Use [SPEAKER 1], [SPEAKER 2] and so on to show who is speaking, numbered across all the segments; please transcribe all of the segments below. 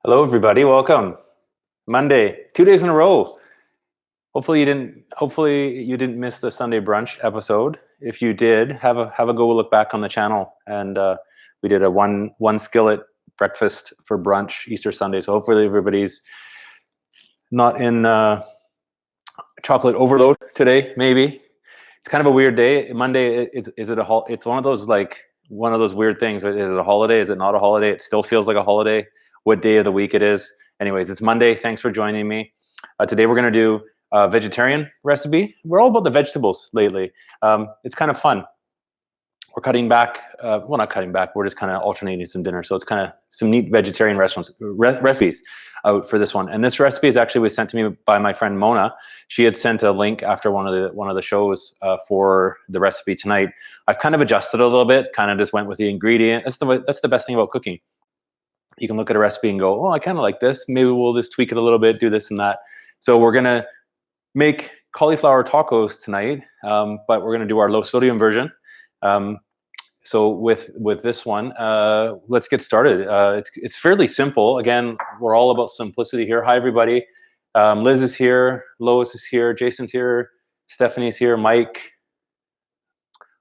[SPEAKER 1] Hello, everybody. Welcome. Monday, 2 days in a row. Hopefully you didn't miss the Sunday brunch episode. If you did, have a go look back on the channel, and we did a one skillet breakfast for brunch Easter Sunday. So hopefully everybody's not in chocolate overload today. Maybe it's kind of a weird day. Monday is it a it's one of those weird things. Is it a holiday? Is it not a holiday? It still feels like a holiday. What day of the week it is? Anyways, it's Monday. Thanks for joining me. Today we're going to do a vegetarian recipe. We're all about the vegetables lately. It's kind of fun. We're cutting back. Well, not cutting back. We're just kind of alternating some dinner. So it's kind of some neat vegetarian recipes out for this one. And this recipe was sent to me by my friend Mona. She had sent a link after one of the shows for the recipe tonight. I've kind of adjusted a little bit. Kind of just went with the ingredient. That's the best thing about cooking. You can look at a recipe and go, oh, I kind of like this. Maybe we'll just tweak it a little bit, do this and that. So we're going to make cauliflower tacos tonight, but we're going to do our low sodium version. So with this one, let's get started. It's fairly simple. Again, we're all about simplicity here. Hi, everybody. Liz is here. Lois is here. Jason's here. Stephanie's here. Mike.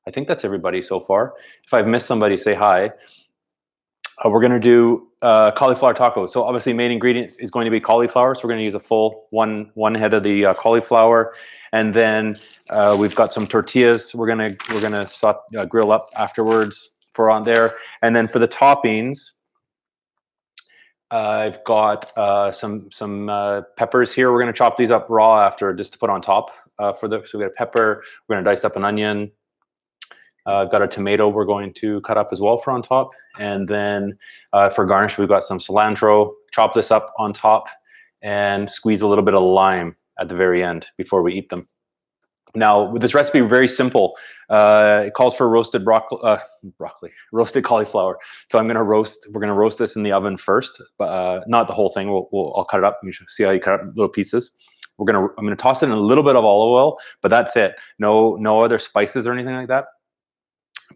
[SPEAKER 1] I think that's everybody so far. If I've missed somebody, say hi. We're going to do cauliflower tacos. So obviously main ingredient is going to be cauliflower. So we're going to use a full one head of the cauliflower. And then we've got some tortillas. We're gonna grill up afterwards for on there. And then for the toppings, I've got some peppers here. We're gonna chop these up raw after, just to put on top so we got a pepper. We're gonna dice up an onion. I've got a tomato we're going to cut up as well for on top. And then for garnish, we've got some cilantro. Chop this up on top and squeeze a little bit of lime at the very end before we eat them. Now, with this recipe, very simple. It calls for roasted roasted cauliflower. So we're gonna roast this in the oven first, but not the whole thing. I'll cut it up. You should see how you cut up little pieces. I'm gonna toss it in a little bit of olive oil, but that's it. No other spices or anything like that.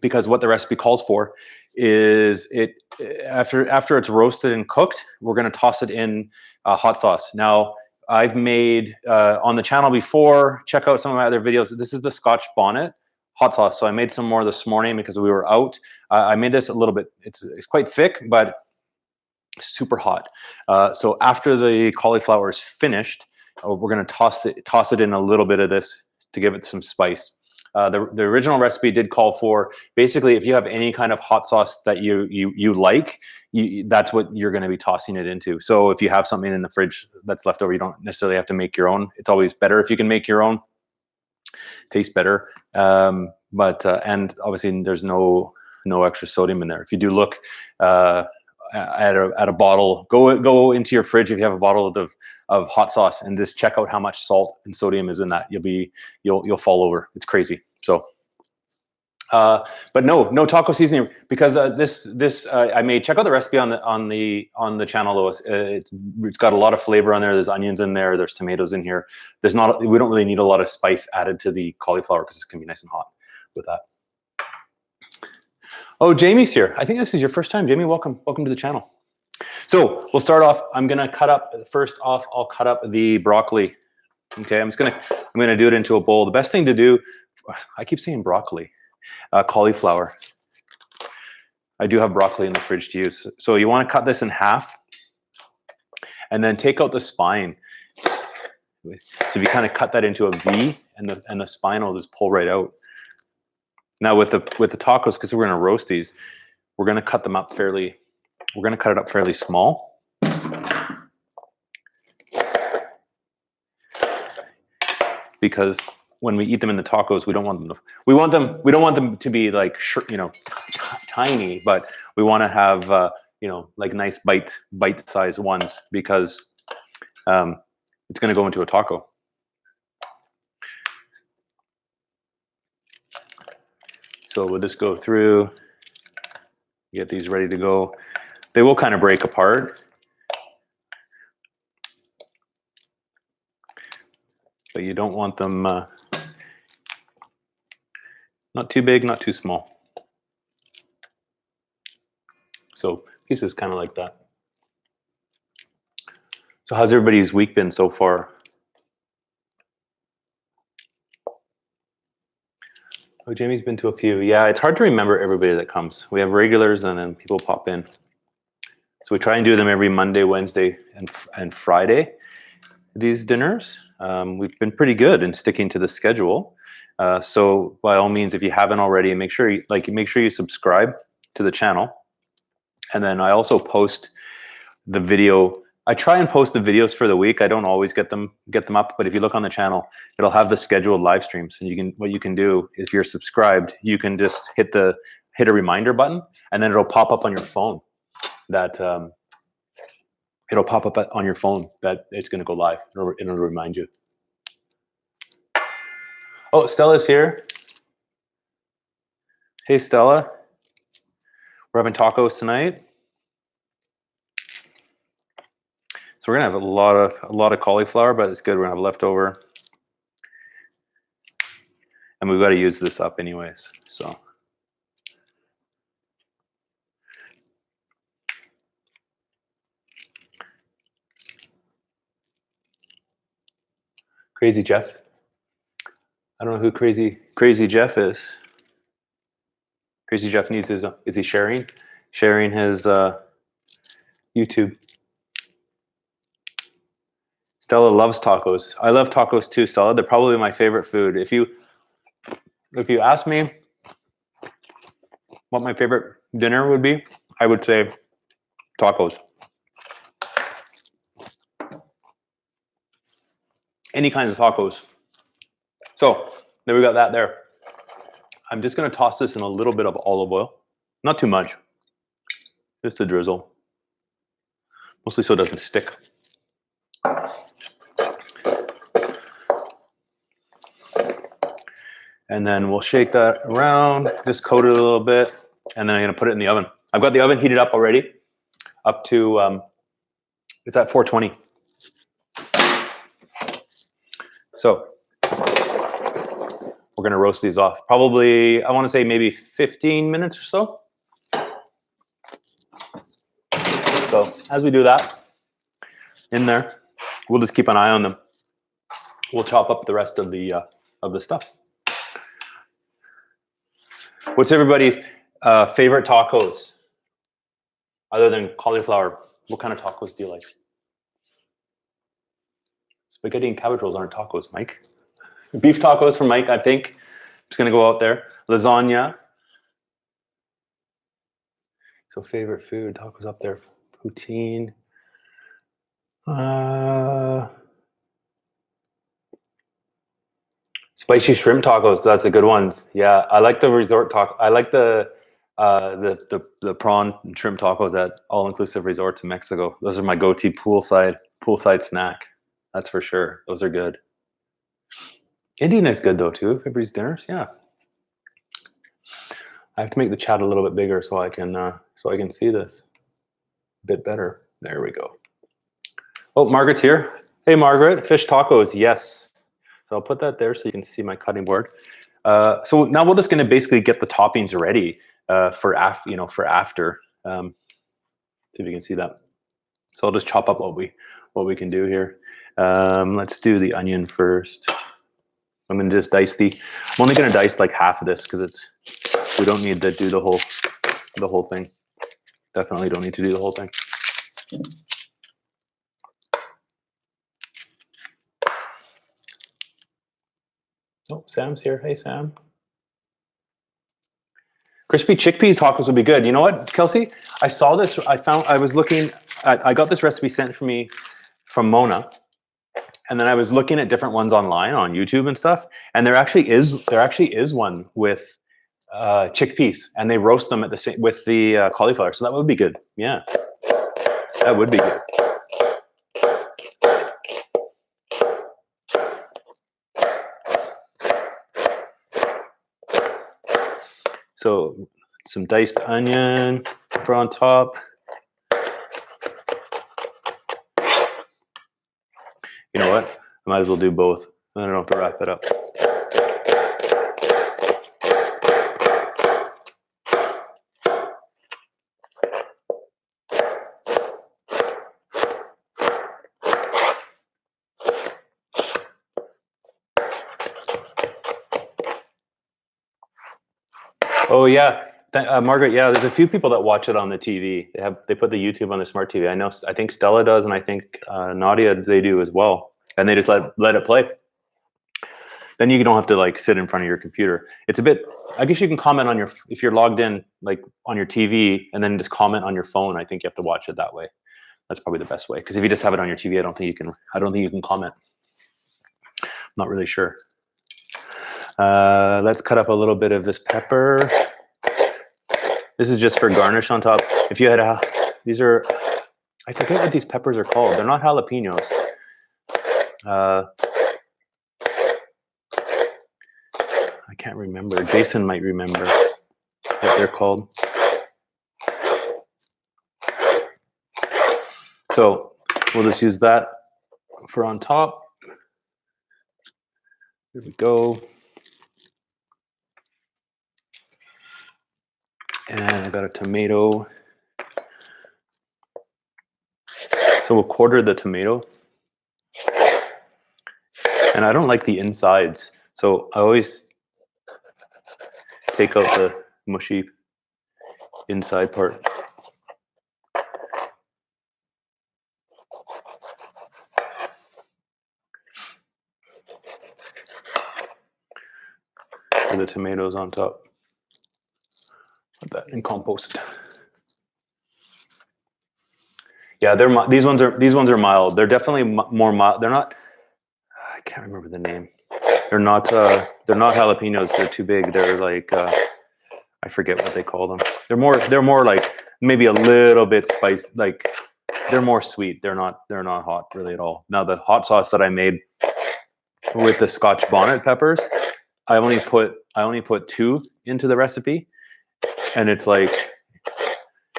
[SPEAKER 1] Because what the recipe calls for is after it's roasted and cooked, we're going to toss it in hot sauce. Now, I've made on the channel before. Check out some of my other videos. This is the Scotch bonnet hot sauce. So I made some more this morning because we were out. I made this a little bit. It's quite thick, but super hot. So after the cauliflower is finished, we're going to toss it in a little bit of this to give it some spice. The original recipe did call for, basically, if you have any kind of hot sauce that you like, that's what you're going to be tossing it into. So if you have something in the fridge that's left over, you don't necessarily have to make your own. It's always better if you can make your own. Tastes better. And obviously there's no extra sodium in there. If you do look at a bottle, go into your fridge if you have a bottle of hot sauce and just check out how much salt and sodium is in that. You'll fall over. It's crazy. So, but no taco seasoning, because this I made. Check out the recipe on the channel, Lois. It's got a lot of flavor on there. There's onions in there. There's tomatoes in here. We don't really need a lot of spice added to the cauliflower because it's gonna be nice and hot with that. Oh, Jamie's here. I think this is your first time. Jamie, welcome to the channel. So we'll start off. I'm gonna cut up, first off, I'll cut up the broccoli. Okay, I'm gonna do it into a bowl. The best thing to do, I keep saying broccoli, cauliflower. I do have broccoli in the fridge to use. So you wanna cut this in half and then take out the spine. So if you kind of cut that into a V, and the spine will just pull right out. Now with the tacos, because we're going to roast these, we're going to cut them up fairly. We're going to cut it up fairly small. Because when we eat them in the tacos, we don't want them to be like, tiny, but we want to have like nice bite-sized ones, because it's going to go into a taco. So we'll just go through, get these ready to go. They will kind of break apart. But you don't want them not too big, not too small. So pieces kind of like that. So how's everybody's week been so far? Oh, Jamie's been to a few. Yeah, it's hard to remember everybody that comes. We have regulars and then people pop in. So we try and do them every Monday, Wednesday, and Friday, these dinners. We've been pretty good in sticking to the schedule. So by all means, if you haven't already, make sure you subscribe to the channel. And then I also post the video. I try and post the videos for the week. I don't always get them up, but if you look on the channel, it'll have the scheduled live streams. And what you can do is, if you're subscribed, you can just hit a reminder button, and then it'll pop up on your phone that it's going to go live. It'll remind you. Oh, Stella's here. Hey, Stella. We're having tacos tonight. So we're gonna have a lot of cauliflower, but it's good. We're gonna have leftover, and we've got to use this up anyways. So Crazy Jeff. I don't know who Crazy Jeff is. Crazy Jeff needs his. Is he sharing his YouTube? Stella loves tacos. I love tacos too, Stella. They're probably my favorite food. If you ask me what my favorite dinner would be, I would say tacos. Any kinds of tacos. So there we got that there. I'm just going to toss this in a little bit of olive oil. Not too much. Just a drizzle. Mostly so it doesn't stick. And then we'll shake that around, just coat it a little bit, and then I'm going to put it in the oven. I've got the oven heated up already, up to, it's at 420. So we're going to roast these off. Probably, I want to say maybe 15 minutes or so. So as we do that, in there, we'll just keep an eye on them. We'll chop up the rest of the stuff. What's everybody's favorite tacos other than cauliflower? What kind of tacos do you like? Spaghetti and cabbage rolls aren't tacos, Mike. Beef tacos from Mike, I think. I'm just going to go out there. Lasagna. So favorite food, tacos up there. Poutine. Spicy shrimp tacos. That's a good one. Yeah, I like the resort taco. I like the prawn and shrimp tacos at all-inclusive resorts in Mexico. Those are my go-to poolside snack. That's for sure. Those are good. Indian is good though too. Everybody's dinners. Yeah. I have to make the chat a little bit bigger so I can see this a bit better. There we go. Oh, Margaret's here. Hey, Margaret. Fish tacos. Yes. So I'll put that there so you can see my cutting board. So now we're just going to basically get the toppings ready for after. See if you can see that. So I'll just chop up what we can do here. Let's do the onion first. I'm going to just I'm only going to dice like half of this because we don't need to do the whole thing. Definitely don't need to do the whole thing. Oh, Sam's here. Hey, Sam. Crispy chickpea tacos would be good. You know what, Kelsey? I saw this. I got this recipe sent for me from Mona. And then I was looking at different ones online on YouTube and stuff. And there actually is one with chickpeas, and they roast them with the cauliflower. So that would be good. Yeah, that would be good. So some diced onion, put on top. You know what? I might as well do both. I don't have to wrap it up. Oh yeah, Margaret. Yeah, there's a few people that watch it on the TV. They put the YouTube on the smart TV. I think Stella does, and I think Nadia they do as well. And they just let it play. Then you don't have to like sit in front of your computer. It's a bit. I guess you can comment on if you're logged in like on your TV, and then just comment on your phone. I think you have to watch it that way. That's probably the best way. Because if you just have it on your TV, I don't think you can comment. I'm not really sure. Let's cut up a little bit of this pepper. This is just for garnish on top. If you had these are, I forget what these peppers are called. They're not jalapeños. I can't remember. Jason might remember what they're called. So we'll just use that for on top. Here we go. And I got a tomato. So we'll quarter the tomato. And I don't like the insides. So I always take out the mushy inside part. For the tomatoes on top. Put that in compost. Yeah, these ones are mild. They're definitely more mild. They're not. I can't remember the name. They're not jalapenos. They're too big. They're like I forget what they call them. They're more like maybe a little bit spicy. Like they're more sweet. They're not hot really at all. Now the hot sauce that I made with the Scotch bonnet peppers, I only put 2 into the recipe, and it's like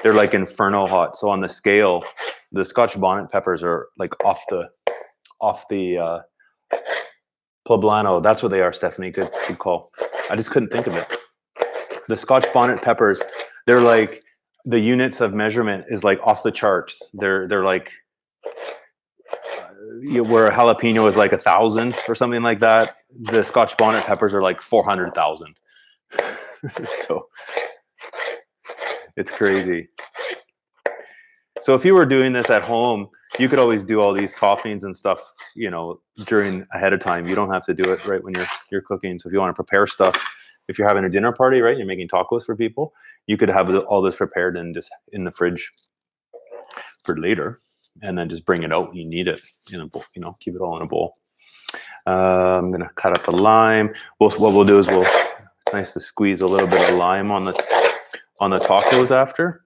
[SPEAKER 1] they're like inferno hot. So on the scale, the Scotch bonnet peppers are like off the poblano. That's what they are, Stephanie. Good call. I just couldn't think of it. The Scotch bonnet peppers, they're like the units of measurement is like off the charts. They're like where a jalapeno is like 1,000 or something like that. The Scotch bonnet peppers are like 400,000. So it's crazy. So if you were doing this at home, you could always do all these toppings and stuff, during ahead of time. You don't have to do it right when you're cooking. So if you want to prepare stuff, if you're having a dinner party, right, you're making tacos for people, you could have all this prepared and just in the fridge for later, and then just bring it out when you need it in a bowl. Keep it all in a bowl. I'm gonna cut up a lime. What we'll do is it's nice to squeeze a little bit of lime on the tacos after.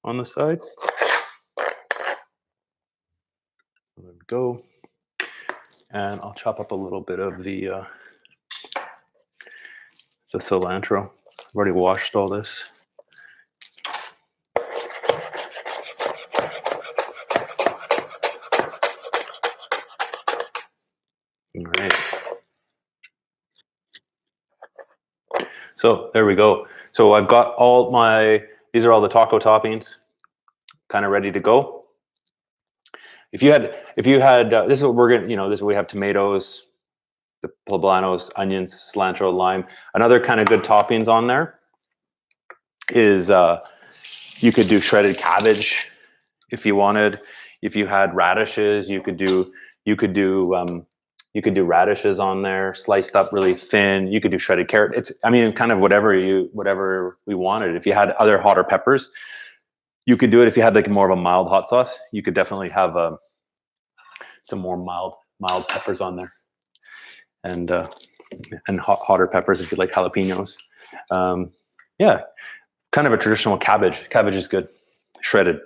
[SPEAKER 1] On the side. There we go. And I'll chop up a little bit of the cilantro. I've already washed all this. All right. So there we go. So I've got these are all the taco toppings kind of ready to go. If you had, this is what we're gonna, this is what we have: tomatoes, the poblanos, onions, cilantro, lime. Another kind of good toppings on there is you could do shredded cabbage if you wanted. If you had radishes, you could do radishes on there, sliced up really thin. You could do shredded carrot. It's kind of whatever we wanted. If you had other hotter peppers, you could do it. If you had like more of a mild hot sauce, you could definitely have some more mild peppers on there, and hotter peppers if you like jalapenos. Yeah, kind of a traditional cabbage. Cabbage is good, shredded.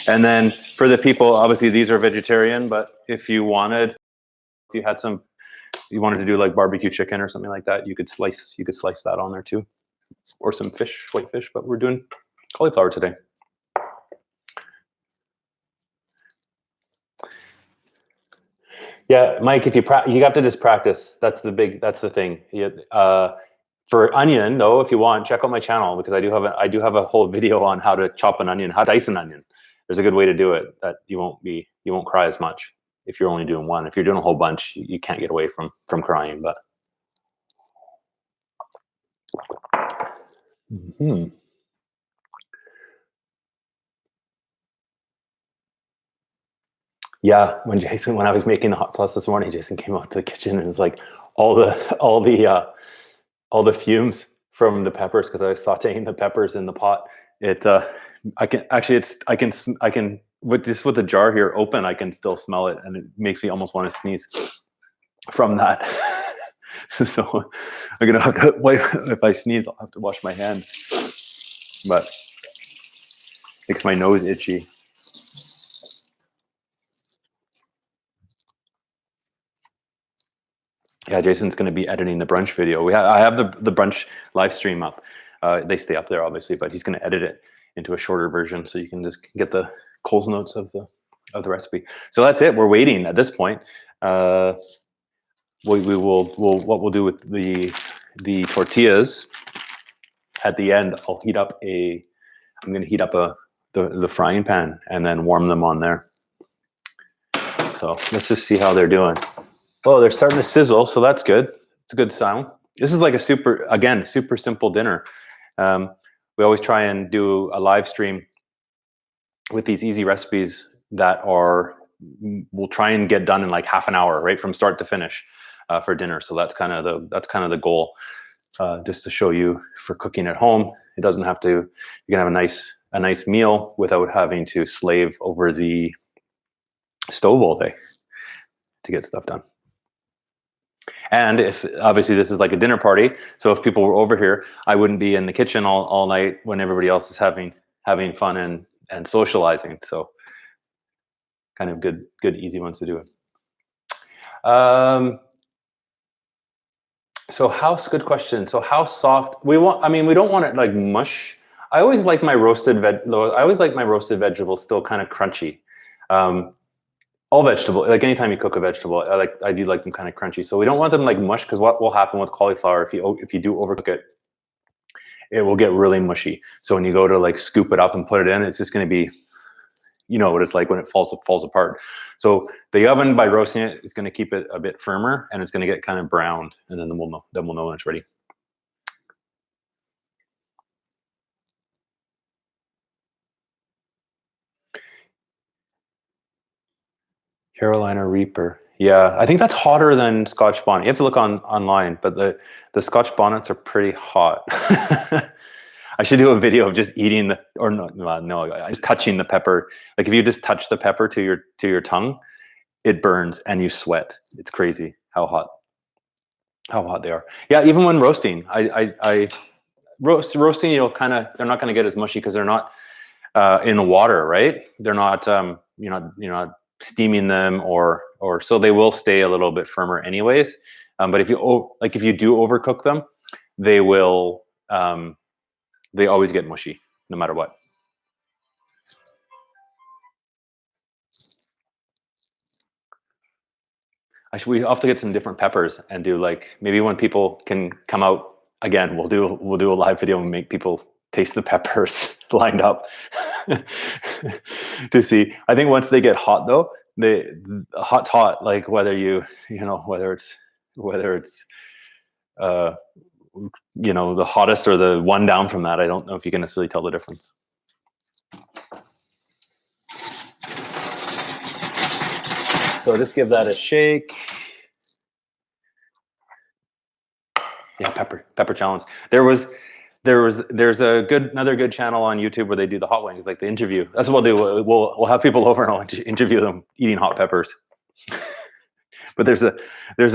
[SPEAKER 1] And then for the people, obviously these are vegetarian, but if you wanted to do like barbecue chicken or something like that, you could slice that on there too, or some white fish. But we're doing cauliflower today. Yeah, Mike, if you have to just practice. That's the thing. For onion though, if you want, check out my channel, because I do have a whole video on how to chop an onion, how to dice an onion. There's a good way to do it that you won't cry as much if you're only doing one. If you're doing a whole bunch, you can't get away from crying. But Hmm. Yeah, when I was making the hot sauce this morning, Jason came out to the kitchen and was like, all the all the all the fumes from the peppers, because I was sautéing the peppers in the pot. It I can actually I can with the jar here open, I can still smell it, and it makes me almost want to sneeze from that. So I'm gonna have to wipe. If I sneeze, I'll have to wash my hands. But makes my nose itchy. Yeah, Jason's going to be editing the brunch video. I have the brunch live stream up. They stay up there obviously, but he's going to edit it into a shorter version so you can just get the Coles notes of the recipe. So that's it. We're waiting at this point. What we'll do with the tortillas at the end. I'm going to heat up the frying pan and then warm them on there. So let's just see how they're doing. Oh, they're starting to sizzle, so that's good. It's a good sound. This is like a super simple dinner. We always try and do a live stream with these easy recipes that we'll try and get done in like half an hour, right, from start to finish for dinner. So that's kind of the goal, just to show you for cooking at home. It doesn't have to. You can have a nice meal without having to slave over the stove all day to get stuff done. And if obviously this is like a dinner party, so if people were over here, I wouldn't be in the kitchen all night when everybody else is having fun and socializing. So kind of good easy ones to do it. Good question. So how soft we don't want it like mush. I always like my roasted vegetables still kind of crunchy. All vegetable, like anytime you cook a vegetable, I do like them kind of crunchy. So we don't want them like mush, because what will happen with cauliflower if you do overcook it, it will get really mushy. So when you go to like scoop it up and put it in, it's just going to be, you know what it's like when it falls apart. So the oven, by roasting it, is going to keep it a bit firmer, and it's going to get kind of browned, and then we'll know when it's ready. Carolina Reaper. Yeah, I think that's hotter than Scotch bonnet. You have to look online, but the Scotch bonnets are pretty hot. I should do a video of just eating just touching the pepper. Like if you just touch the pepper to your tongue, it burns and you sweat. It's crazy how hot they are. Yeah, even when roasting, roasting, they're not going to get as mushy because they're not in the water, right? They're not you're not steaming them or so they will stay a little bit firmer anyways. But if you do overcook them, they will they always get mushy no matter what. We have to get some different peppers and do like, maybe when people can come out again, we'll do a live video and make people taste the peppers lined up to see. I think once they get hot though, hot's hot. Like whether it's the hottest or the one down from that, I don't know if you can necessarily tell the difference. So just give that a shake. Yeah, pepper challenge. There's another good channel on YouTube where they do the hot wings, like the interview. That's what we'll do. We'll have people over and I'll interview them eating hot peppers. But there's a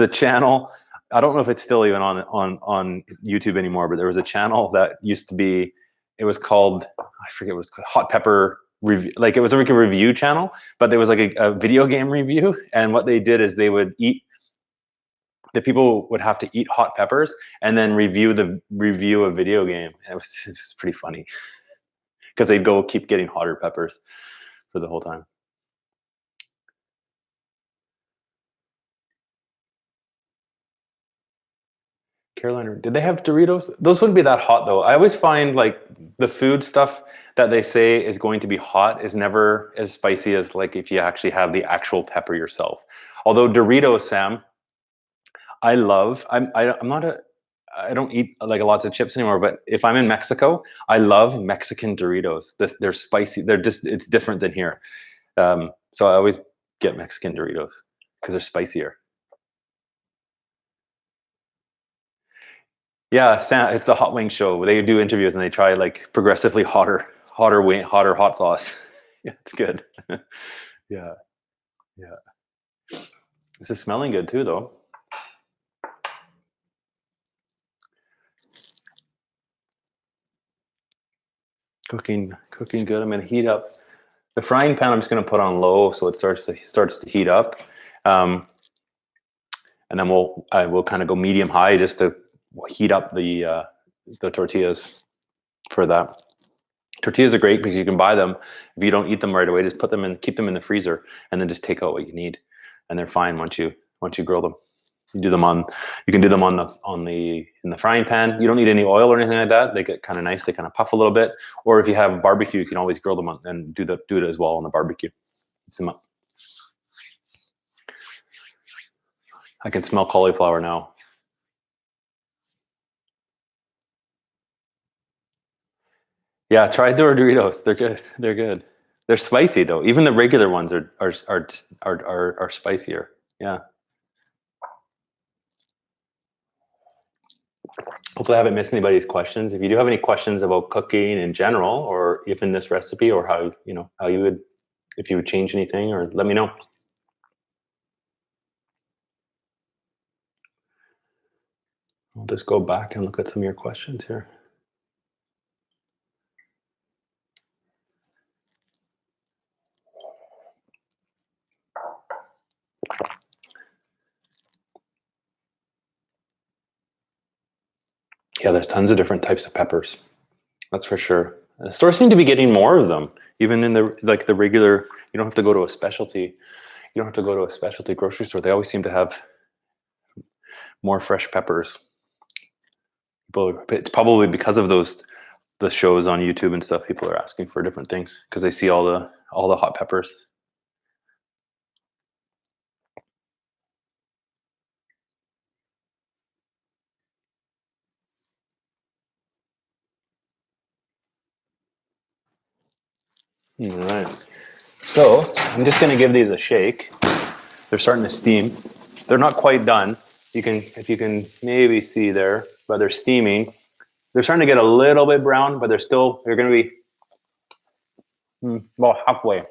[SPEAKER 1] channel. I don't know if it's still even on YouTube anymore, but there was a channel that used to be. It was called, I forget what it was called, Hot Pepper Review. Like it was like a review channel, but there was like a video game review. And what they did is they would eat. The people would have to eat hot peppers and then review a video game. And it was pretty funny because they'd keep getting hotter peppers for the whole time. Carolina, did they have Doritos? Those wouldn't be that hot though. I always find like the food stuff that they say is going to be hot is never as spicy as like if you actually have the actual pepper yourself. Although Doritos, Sam, I'm not I don't eat like lots of chips anymore, but if I'm in Mexico, I love Mexican Doritos. They're spicy. It's different than here. So I always get Mexican Doritos because they're spicier. Yeah, it's the hot wing show. They do interviews and they try like progressively hotter hot sauce. Yeah, it's good. Yeah, yeah. This is smelling good too, though. Cooking good. I'm gonna heat up the frying pan. I'm just gonna put on low so it starts to heat up, and then we'll kind of go medium high just to heat up the tortillas for that. Tortillas are great because you can buy them. If you don't eat them right away, just keep them in the freezer, and then just take out what you need, and they're fine once you grill them. You can do them in the frying pan. You don't need any oil or anything like that. They get kind of nice. They kind of puff a little bit. Or if you have barbecue, you can always grill them and do it as well on the barbecue. Heat them up. I can smell cauliflower now. Yeah, try Doritos. They're good. They're good. They're spicy though. Even the regular ones are spicier. Yeah. Hopefully I haven't missed anybody's questions. If you do have any questions about cooking in general, or even this recipe, or how you would, if you would change anything, or let me know. I'll just go back and look at some of your questions here. Yeah, there's tons of different types of peppers. That's for sure. The stores seem to be getting more of them, even in the regular. You don't have to go to a specialty. You don't have to go to a specialty grocery store. They always seem to have more fresh peppers. It's probably because of the shows on YouTube and stuff. People are asking for different things because they see all the hot peppers. All right. So I'm just going to give these a shake. They're starting to steam. They're not quite done. If you can maybe see there, but they're steaming. They're starting to get a little bit brown, but they're going to be about halfway.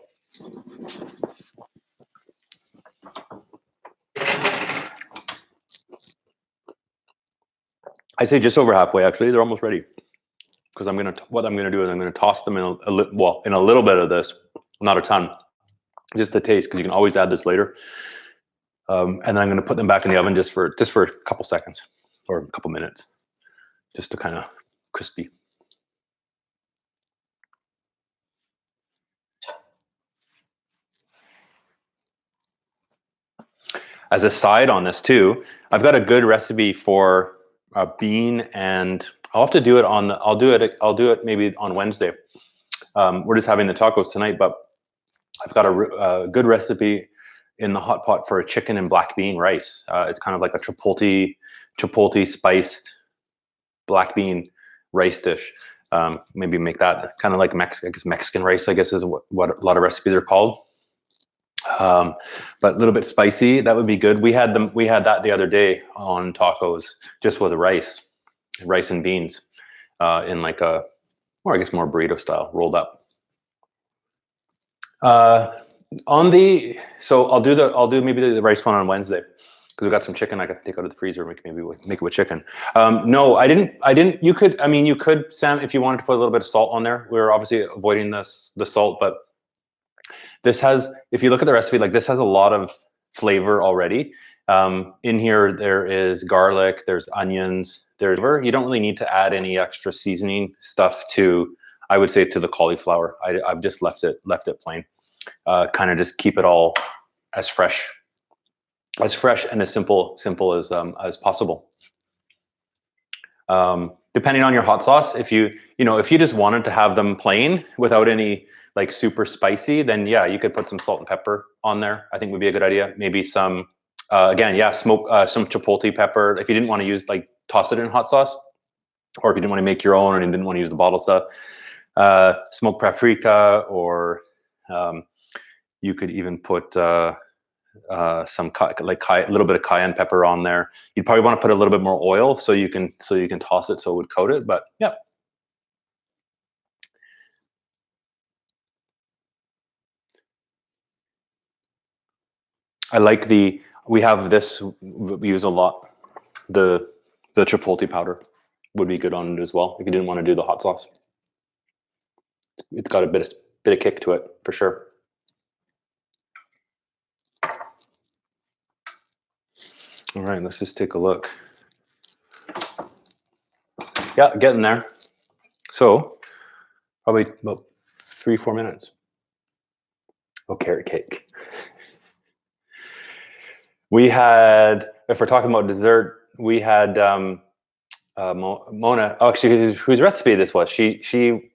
[SPEAKER 1] I'd say just over halfway. Actually, they're almost ready. Because what I'm gonna do is I'm gonna toss them in a little bit of this, not a ton, just to taste. Because you can always add this later. And then I'm gonna put them back in the oven just for a couple seconds or a couple minutes, just to kind of crispy. As a side on this too, I've got a good recipe for a bean, and I'll have to do it I'll do it maybe on Wednesday. We're just having the tacos tonight, but I've got a good recipe in the hot pot for a chicken and black bean rice. It's kind of like a chipotle spiced black bean rice dish. Maybe make that kind of like Mexican rice, I guess is what a lot of recipes are called. But a little bit spicy. That would be good. We had that the other day on tacos, just with rice and beans, in like I guess more burrito style, rolled up. So I'll do maybe the rice one on Wednesday, because we got some chicken I got to take out of the freezer. Make it with chicken. No, I didn't. You could, Sam, if you wanted to put a little bit of salt on there. We're obviously avoiding the salt, but this has, if you look at the recipe, like this has a lot of flavor already. In here, there is garlic, there's onions, you don't really need to add any extra seasoning stuff to, I would say, to the cauliflower. I've just left it plain. Kind of just keep it all as fresh and as simple as possible. Depending on your hot sauce, if you just wanted to have them plain without any like super spicy, then yeah, you could put some salt and pepper on there. I think would be a good idea. Maybe some, some chipotle pepper. If you didn't want to use like toss it in hot sauce. Or if you didn't want to make your own, or you didn't want to use the bottle stuff, smoked paprika, or you could even put some a little bit of cayenne pepper on there. You'd probably want to put a little bit more oil so you can toss it so it would coat it. But yeah. I like we have this, we use a lot. The chipotle powder would be good on it as well if you didn't want to do the hot sauce. It's got a bit of kick to it for sure. All right, let's just take a look. Yeah, getting there. So probably about 3-4 minutes. Oh, carrot cake. We had, if we're talking about dessert, we had Mona. Oh, actually, whose recipe this was? She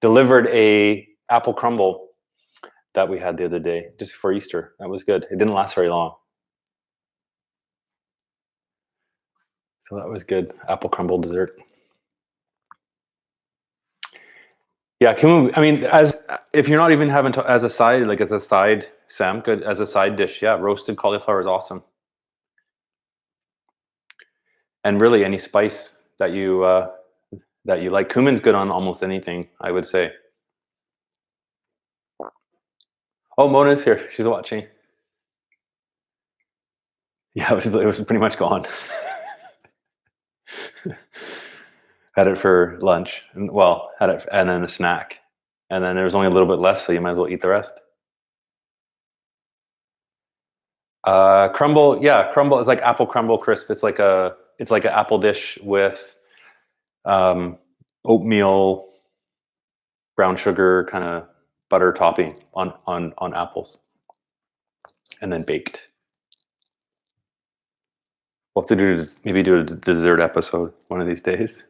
[SPEAKER 1] delivered a apple crumble that we had the other day, just before Easter. That was good. It didn't last very long, so that was good. Apple crumble dessert. Yeah, I mean, if you're not even having as a side, Sam, good as a side dish. Yeah, roasted cauliflower is awesome. And really, any spice that you like. Cumin's good on almost anything, I would say. Oh, Mona's here. She's watching. Yeah, it was pretty much gone. Had it for lunch, had it and then a snack, and then there was only a little bit left, so you might as well eat the rest. Crumble, yeah, crumble is like apple crumble crisp. It's like an apple dish with oatmeal, brown sugar, kind of butter topping on apples, and then baked. We'll have to maybe do a dessert episode one of these days.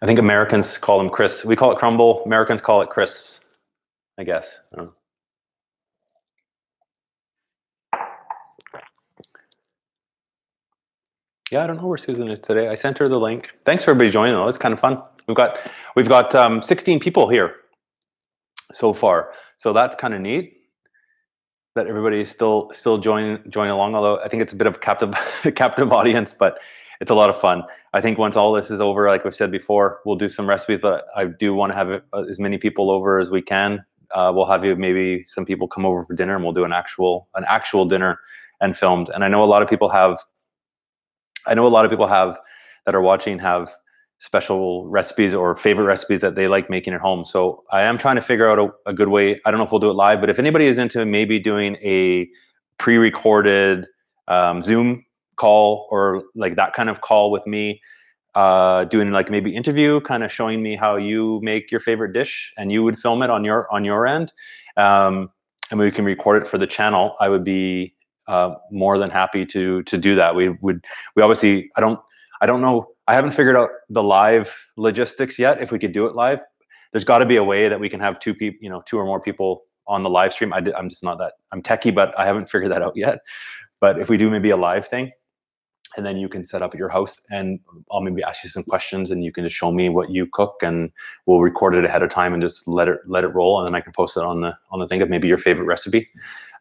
[SPEAKER 1] I think Americans call them crisps. We call it crumble. Americans call it crisps, I guess. I don't know. Yeah, I don't know where Susan is today. I sent her the link. Thanks for everybody joining though. It's kind of fun. We've got 16 people here so far. So that's kind of neat that everybody is still joining along, although I think it's a bit of a captive audience, but it's a lot of fun. I think once all this is over, like we said before, we'll do some recipes, but I do want to have as many people over as we can. We'll have maybe some people come over for dinner, and we'll do an actual dinner and filmed. And I know a lot of people have that are watching have special recipes or favorite recipes that they like making at home. So I am trying to figure out a good way. I don't know if we'll do it live, but if anybody is into maybe doing a pre-recorded Zoom call or like that kind of call with me, doing like maybe interview, kind of showing me how you make your favorite dish, and you would film it on your end, and we can record it for the channel, I would be more than happy to do that. We obviously, I don't know. I haven't figured out the live logistics yet. If we could do it live, there's got to be a way that we can have two or more people on the live stream. I'm just not that. I'm techie, but I haven't figured that out yet. But if we do maybe a live thing, and then you can set up at your house, and I'll maybe ask you some questions, and you can just show me what you cook, and we'll record it ahead of time and just let it roll, and then I can post it on the thing of maybe your favorite recipe.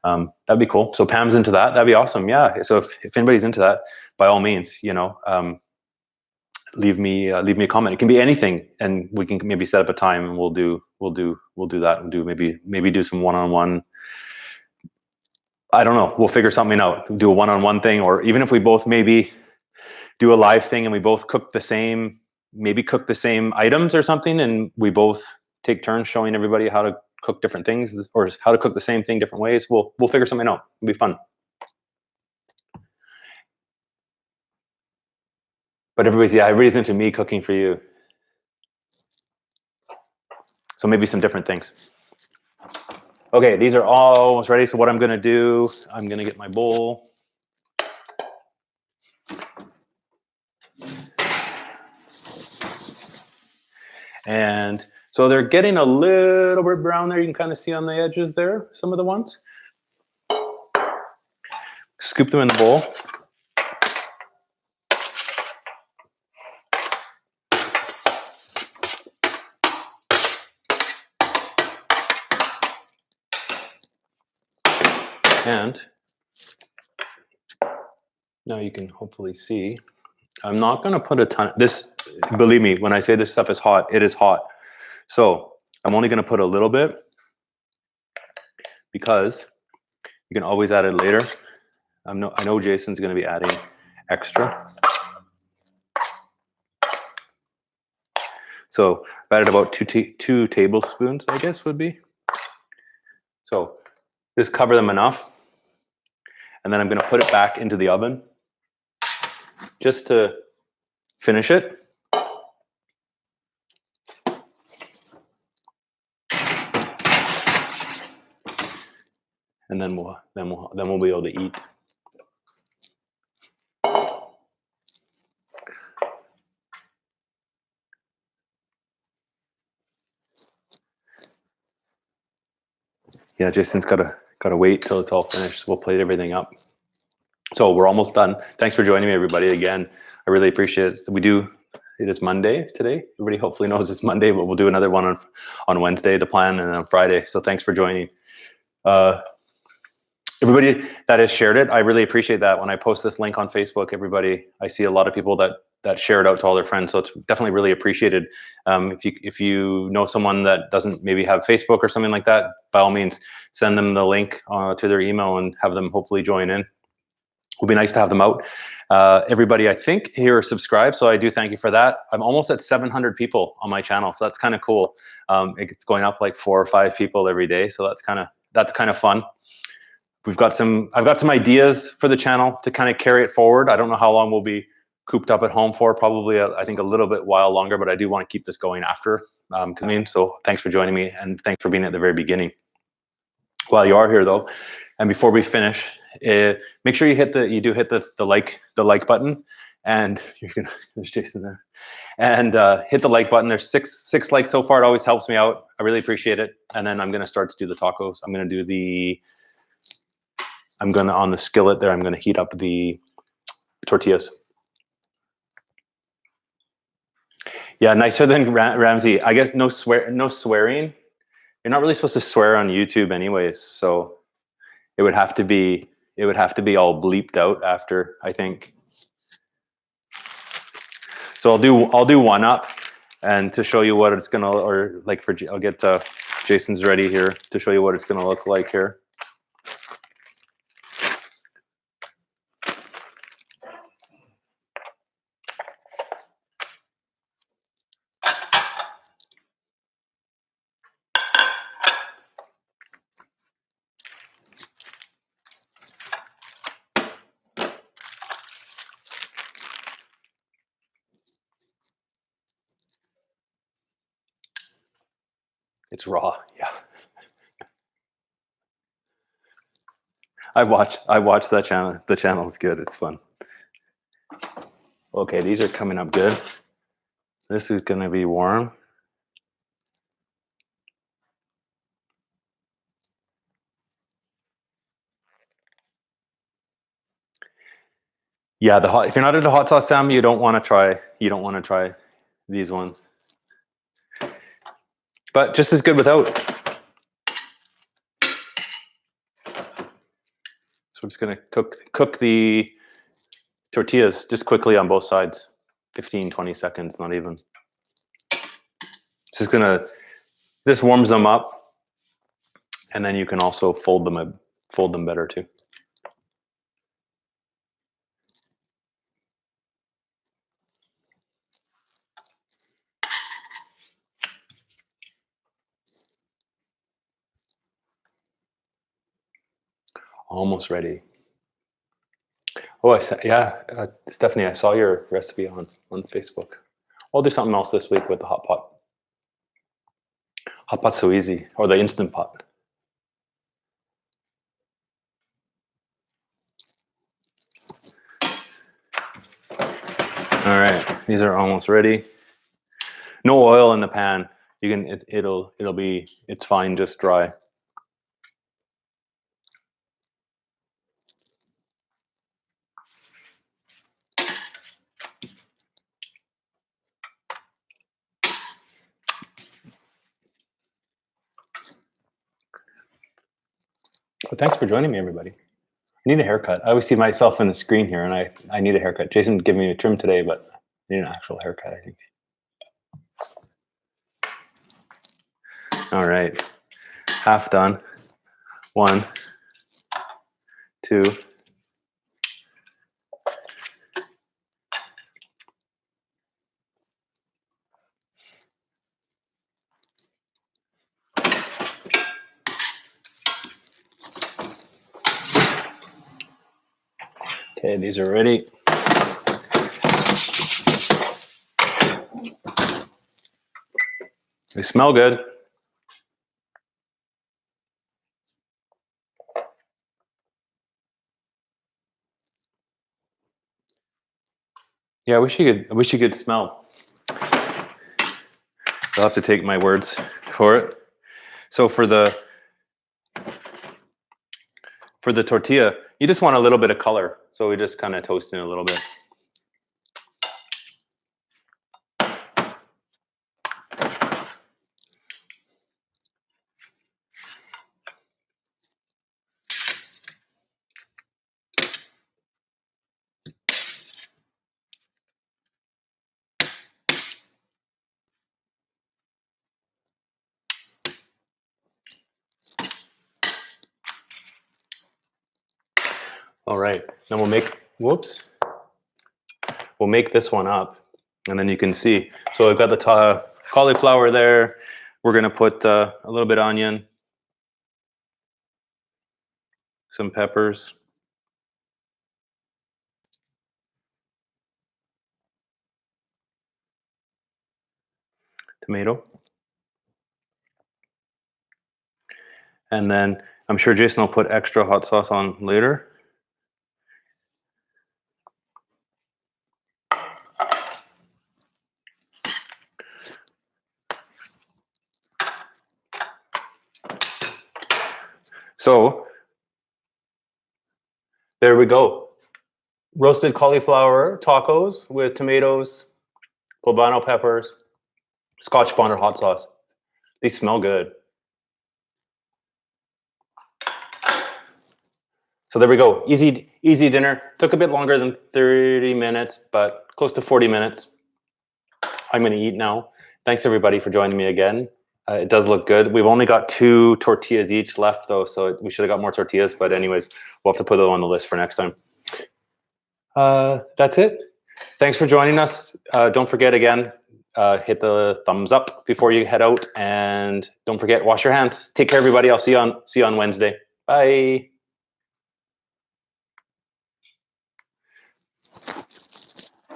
[SPEAKER 1] That'd be cool. So Pam's into that. That'd be awesome. Yeah. So if anybody's into that, by all means, leave me a comment. It can be anything, and we can maybe set up a time, and we'll do that, and do maybe do some one-on-one. I don't know. We'll figure something out. Do a one-on-one thing, or even if we both maybe do a live thing and we both cook the same items or something, and we both take turns showing everybody how to cook different things, or how to cook the same thing different ways. We'll figure something out. It'll be fun. But everybody's into me cooking for you. So maybe some different things. Okay, these are all almost ready. So what I'm gonna do, I'm gonna get my bowl. And so they're getting a little bit brown there. You can kind of see on the edges there, some of the ones. Scoop them in the bowl. And now you can hopefully see, I'm not going to put a ton. This, believe me, when I say this stuff is hot, it is hot. So I'm only going to put a little bit because you can always add it later. I know Jason's going to be adding extra. So I've added about two tablespoons, I guess would be. So just cover them enough. And then I'm going to put it back into the oven just to finish it. And then we'll be able to eat. Yeah, Jason's gotta wait till it's all finished. We'll plate everything up. So we're almost done. Thanks for joining me, everybody. Again, I really appreciate it. It is Monday today. Everybody hopefully knows it's Monday, but we'll do another one on Wednesday, the plan, and on Friday. So thanks for joining. Everybody that has shared it, I really appreciate that. When I post this link on Facebook, everybody, I see a lot of people that share it out to all their friends. So it's definitely really appreciated. If you know someone that doesn't maybe have Facebook or something like that, by all means, send them the link to their email and have them hopefully join in. It would be nice to have them out. Everybody, I think, here are subscribed, so I do thank you for that. I'm almost at 700 people on my channel, so that's kind of cool. It's going up like 4 or 5 people every day, so that's kind of fun. I've got some ideas for the channel to kind of carry it forward. I don't know how long we'll be cooped up at home for, probably I think a little bit while longer, but I do want to keep this going after. So thanks for joining me, and thanks for being at the very beginning. While you are here though, and before we finish, make sure you hit the like button, and there's Jason there, and hit the like button. There's six likes so far. It always helps me out. I really appreciate it. And then I'm gonna start to do the tacos. On the skillet there, I'm gonna heat up the tortillas. Yeah, nicer than Ramsey. I guess no swearing. You're not really supposed to swear on YouTube anyways, so it would have to be all bleeped out after, I think. So I'll do one up, and to show you what it's gonna, or like I'll get Jason's ready here to show you what it's gonna look like here. It's raw, yeah. I watched that channel. The channel is good. It's fun. Okay, these are coming up good. This is gonna be warm. Yeah, if you're not into hot sauce, Sam, you don't want to try these ones. But just as good without. So we're just gonna cook the tortillas just quickly on both sides. 15-20 seconds, not even. This warms them up, and then you can also fold them better too. Almost ready. Oh, Stephanie, I saw your recipe on Facebook. I'll do something else this week with the hot pot. Hot pot's so easy, or the Instant Pot. All right, these are almost ready. No oil in the pan. It's fine, just dry. Well, thanks for joining me, everybody. I need a haircut. I always see myself in the screen here, and I need a haircut. Jason gave me a trim today, but I need an actual haircut, I think. All right. Half done. 1, 2. Okay, these are ready. They smell good. Yeah, I wish you could smell. You'll have to take my words for it. So for the tortilla, you just want a little bit of color. So we just kind of toast it a little bit. All right, then we'll make this one up, and then you can see. So I've got the cauliflower there. We're gonna put a little bit of onion, some peppers, tomato, and then I'm sure Jason will put extra hot sauce on later. So there we go. Roasted cauliflower tacos with tomatoes, poblano peppers, Scotch bonnet hot sauce. These smell good. So there we go. Easy dinner. Took a bit longer than 30 minutes, but close to 40 minutes. I'm going to eat now. Thanks everybody for joining me again. It does look good. We've only got 2 tortillas each left though, so we should have got more tortillas, but anyways, we'll have to put them on the list for next time. That's it. Thanks for joining us. Don't forget again, hit the thumbs up before you head out, and don't forget, wash your hands. Take care everybody. I'll see you on Wednesday. Bye.